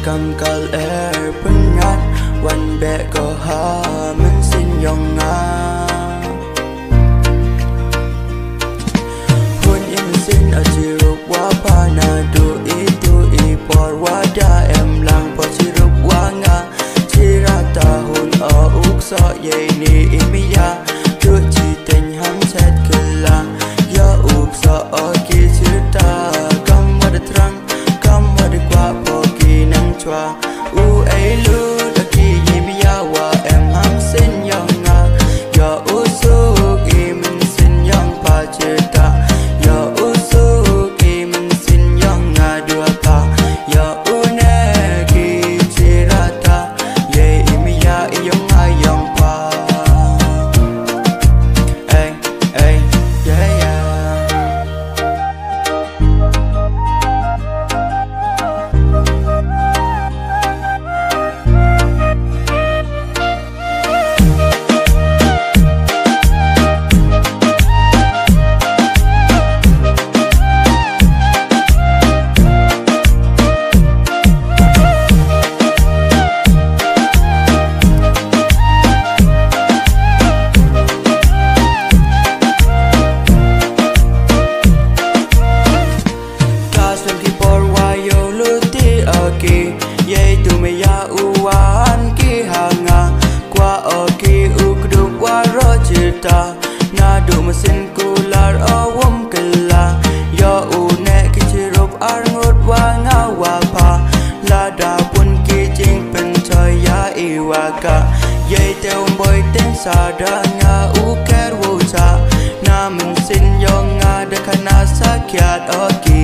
cầm cờ lẽ bưng ngátวันแบะก็หามันสิ้นยองงาหุ่นอินสิ้นอาจิรุกว่าพานาดูอีปอดว่าดาเอ็มลังพอจิรุกว่างาจิราตาหุ่นอุกซอเยนีอิมิยาดูจีเต็งหันเซตกิลายาอุกซอกีจิตากำวัดตรังกำวัดกว่าพอกีนังจวาไอลูตะกี้ยิมยาว่าเอ็มหันสิ้นยองงายาอุสุกีมันสิ้นยองพาเจตายาอุสุกีมันสิ้นยองงาดัวพายาอุเนกีจิราตาเยอิมิยาอิยองงายองพาเอ้เย้Yei tu me ya uwan ki hanga kwa oki ukdu wa rojita na du mesin kular awam kala ya une ki chirup arngut wa ngawa pa la da pun ki jing pen choy ya iwaka yei te boy ten sa da nga u ker wo cha na mesin yo nga de kana sakyat oki